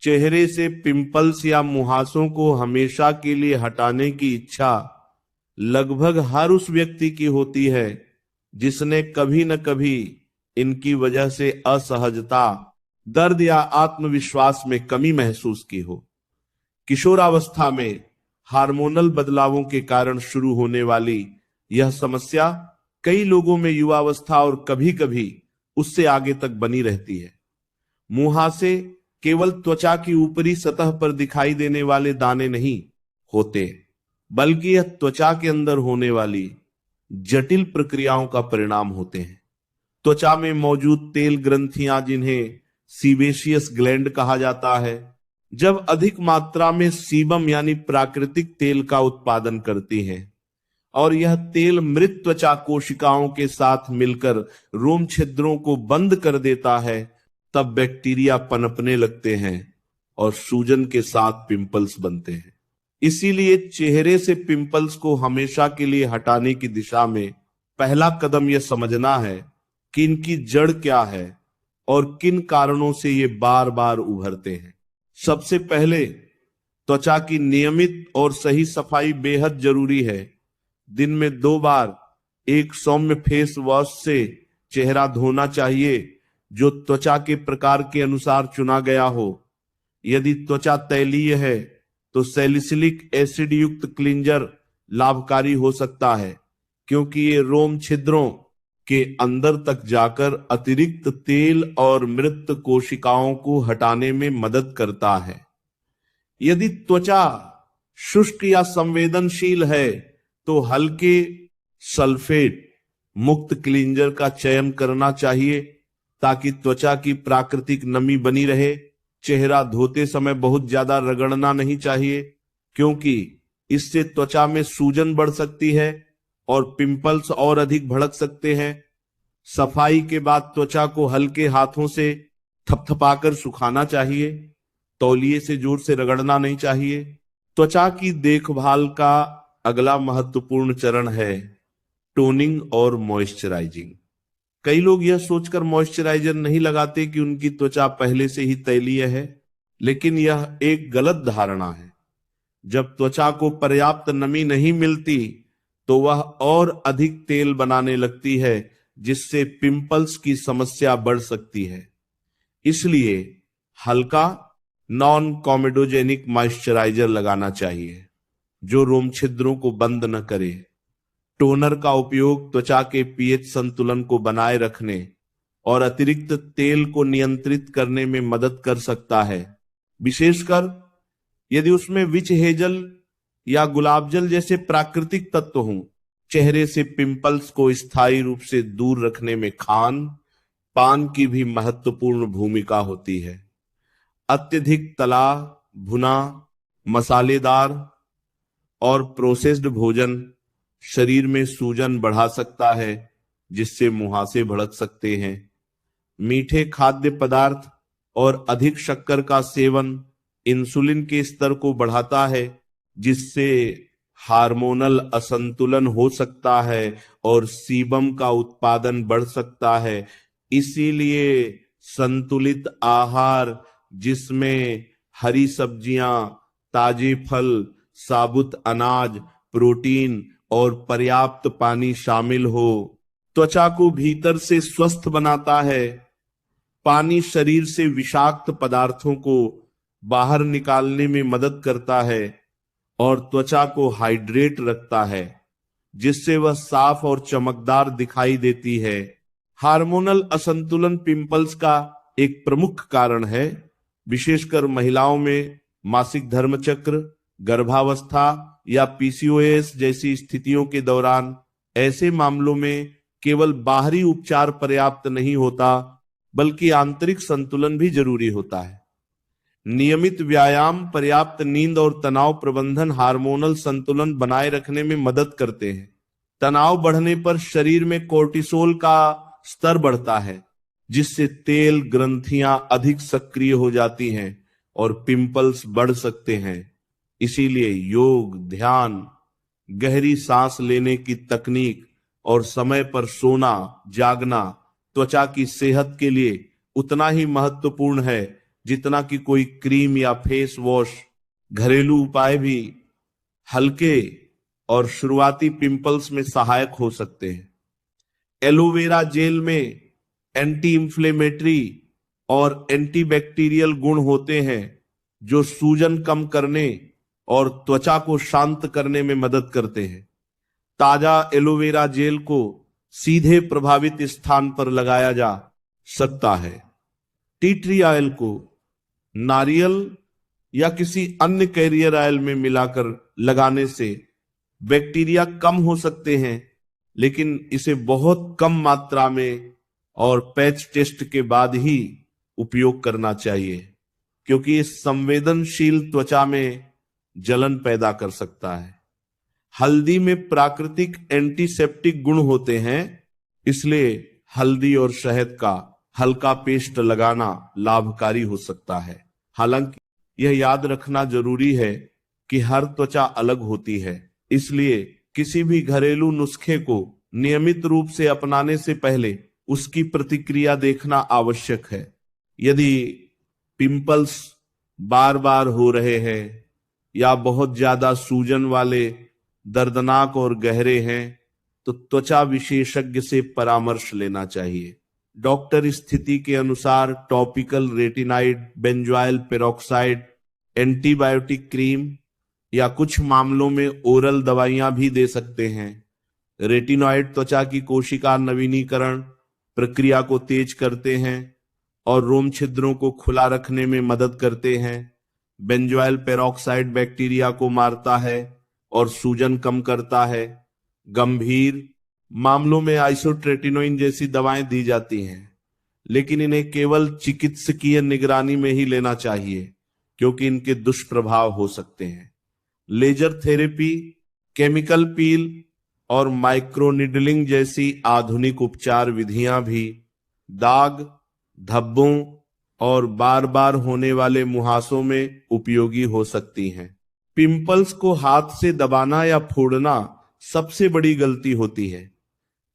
चेहरे से पिंपल्स या मुहासों को हमेशा के लिए हटाने की इच्छा लगभग हर उस व्यक्ति की होती है जिसने कभी न कभी इनकी वजह से असहजता, दर्द या आत्मविश्वास में कमी महसूस की हो। किशोरावस्था में हार्मोनल बदलावों के कारण शुरू होने वाली यह समस्या कई लोगों में युवावस्था और कभी कभी उससे आगे तक बनी रहती है। मुहासे केवल त्वचा की ऊपरी सतह पर दिखाई देने वाले दाने नहीं होते, बल्कि यह त्वचा के अंदर होने वाली जटिल प्रक्रियाओं का परिणाम होते हैं। त्वचा में मौजूद तेल ग्रंथियां, जिन्हें सीबेशियस ग्लैंड कहा जाता है, जब अधिक मात्रा में सीबम यानी प्राकृतिक तेल का उत्पादन करती हैं और यह तेल मृत त्वचा कोशिकाओं के साथ मिलकर रोम छिद्रों को बंद कर देता है, तब बैक्टीरिया पनपने लगते हैं और सूजन के साथ पिंपल्स बनते हैं। इसीलिए चेहरे से पिंपल्स को हमेशा के लिए हटाने की दिशा में पहला कदम यह समझना है कि इनकी जड़ क्या है और किन कारणों से ये बार बार उभरते हैं। सबसे पहले त्वचा की नियमित और सही सफाई बेहद जरूरी है। दिन में 2 बार एक सौम्य फेस वॉश से चेहरा धोना चाहिए, जो त्वचा के प्रकार के अनुसार चुना गया हो। यदि त्वचा तैलीय है तो सैलिसिलिक एसिड युक्त क्लींजर लाभकारी हो सकता है, क्योंकि ये रोम छिद्रों के अंदर तक जाकर अतिरिक्त तेल और मृत कोशिकाओं को हटाने में मदद करता है। यदि त्वचा शुष्क या संवेदनशील है तो हल्के सल्फेट मुक्त क्लींजर का चयन करना चाहिए, ताकि त्वचा की प्राकृतिक नमी बनी रहे। चेहरा धोते समय बहुत ज्यादा रगड़ना नहीं चाहिए, क्योंकि इससे त्वचा में सूजन बढ़ सकती है और पिंपल्स और अधिक भड़क सकते हैं। सफाई के बाद त्वचा को हल्के हाथों से थपथपाकर सुखाना चाहिए, तौलिए से जोर से रगड़ना नहीं चाहिए। त्वचा की देखभाल का अगला महत्वपूर्ण चरण है टोनिंग और मॉइस्चराइजिंग। कई लोग यह सोचकर मॉइस्चराइजर नहीं लगाते कि उनकी त्वचा पहले से ही तैलीय है, लेकिन यह एक गलत धारणा है। जब त्वचा को पर्याप्त नमी नहीं मिलती तो वह और अधिक तेल बनाने लगती है, जिससे पिंपल्स की समस्या बढ़ सकती है। इसलिए हल्का नॉन कॉमेडोजेनिक मॉइस्चराइजर लगाना चाहिए, जो रोम छिद्रों को बंद न करे। टोनर का उपयोग त्वचा के पीएच संतुलन को बनाए रखने और अतिरिक्त तेल को नियंत्रित करने में मदद कर सकता है, विशेषकर यदि उसमें विच हेजल या गुलाब जल जैसे प्राकृतिक तत्व हों। चेहरे से पिंपल्स को स्थायी रूप से दूर रखने में खान पान की भी महत्वपूर्ण भूमिका होती है। अत्यधिक तला भुना, मसालेदार और प्रोसेस्ड भोजन शरीर में सूजन बढ़ा सकता है, जिससे मुहासे भड़क सकते हैं। मीठे खाद्य पदार्थ और अधिक शक्कर का सेवन इंसुलिन के स्तर को बढ़ाता है, जिससे हार्मोनल असंतुलन हो सकता है और सीबम का उत्पादन बढ़ सकता है। इसीलिए संतुलित आहार, जिसमें हरी सब्जियां, ताजे फल, साबुत अनाज, प्रोटीन और पर्याप्त पानी शामिल हो, त्वचा को भीतर से स्वस्थ बनाता है। पानी शरीर से विषाक्त पदार्थों को बाहर निकालने में मदद करता है और त्वचा को हाइड्रेट रखता है, जिससे वह साफ और चमकदार दिखाई देती है। हार्मोनल असंतुलन पिंपल्स का एक प्रमुख कारण है, विशेषकर महिलाओं में मासिक धर्मचक्र, गर्भावस्था या पीसीओएस जैसी स्थितियों के दौरान। ऐसे मामलों में केवल बाहरी उपचार पर्याप्त नहीं होता, बल्कि आंतरिक संतुलन भी जरूरी होता है। नियमित व्यायाम, पर्याप्त नींद और तनाव प्रबंधन हार्मोनल संतुलन बनाए रखने में मदद करते हैं। तनाव बढ़ने पर शरीर में कोर्टिसोल का स्तर बढ़ता है, जिससे तेल ग्रंथियां अधिक सक्रिय हो जाती हैं और पिंपल्स बढ़ सकते हैं। इसीलिए योग, ध्यान, गहरी सांस लेने की तकनीक और समय पर सोना, जागना त्वचा की सेहत के लिए उतना ही महत्वपूर्ण है जितना कि कोई क्रीम या फेस वॉश। घरेलू उपाय भी हल्के और शुरुआती पिंपल्स में सहायक हो सकते हैं। एलोवेरा जेल में एंटी इंफ्लेमेटरी और एंटीबैक्टीरियल गुण होते हैं जो सूजन कम करने और त्वचा को शांत करने में मदद करते हैं। ताजा एलोवेरा जेल को सीधे प्रभावित स्थान पर लगाया जा सकता है। टी ट्री ऑयल को नारियल या किसी अन्य कैरियर ऑयल में मिलाकर लगाने से बैक्टीरिया कम हो सकते हैं, लेकिन इसे बहुत कम मात्रा में और पैच टेस्ट के बाद ही उपयोग करना चाहिए, क्योंकि ये संवेदनशील त्वचा में जलन पैदा कर सकता है। हल्दी में प्राकृतिक एंटीसेप्टिक गुण होते हैं, इसलिए हल्दी और शहद का हल्का पेस्ट लगाना लाभकारी हो सकता है। हालांकि यह याद रखना जरूरी है कि हर त्वचा अलग होती है, इसलिए किसी भी घरेलू नुस्खे को नियमित रूप से अपनाने से पहले उसकी प्रतिक्रिया देखना आवश्यक है। यदि पिंपल्स बार बार हो रहे हैं या बहुत ज्यादा सूजन वाले, दर्दनाक और गहरे हैं, तो त्वचा विशेषज्ञ से परामर्श लेना चाहिए। डॉक्टर स्थिति के अनुसार topical retinoid, benzoyl peroxide, antibiotic cream या कुछ मामलों में ओरल दवाइयां भी दे सकते हैं। रेटिनॉइड त्वचा की कोशिका नवीनीकरण प्रक्रिया को तेज करते हैं और रोम छिद्रों को खुला रखने में मदद करते हैं। बेंजॉइल पेरोक्साइड बैक्टीरिया को मारता है और सूजन कम करता है। गंभीर मामलों में आइसोट्रेटिनोइन जैसी दवाएं दी जाती हैं, लेकिन इन्हें केवल चिकित्सकीय निगरानी में ही लेना चाहिए, क्योंकि इनके दुष्प्रभाव हो सकते हैं। लेजर थेरेपी, केमिकल पील और माइक्रोनिडलिंग जैसी आधुनिक उपचार विधियां भी दाग, धब्बों और बार बार होने वाले मुहासों में उपयोगी हो सकती हैं। पिंपल्स को हाथ से दबाना या फोड़ना सबसे बड़ी गलती होती है।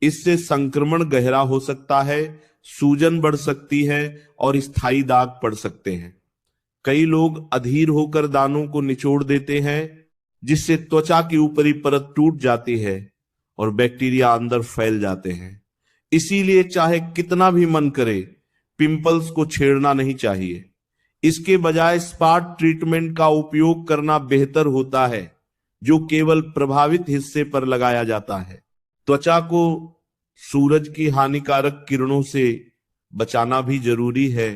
इससे संक्रमण गहरा हो सकता है, सूजन बढ़ सकती है और स्थायी दाग पड़ सकते हैं। कई लोग अधीर होकर दानों को निचोड़ देते हैं, जिससे त्वचा की ऊपरी परत टूट जाती है और बैक्टीरिया अंदर फैल जाते हैं। इसीलिए चाहे कितना भी मन करे, पिंपल्स को छेड़ना नहीं चाहिए। इसके बजाय स्पॉट ट्रीटमेंट का उपयोग करना बेहतर होता है, जो केवल प्रभावित हिस्से पर लगाया जाता है। त्वचा को सूरज की हानिकारक किरणों से बचाना भी जरूरी है,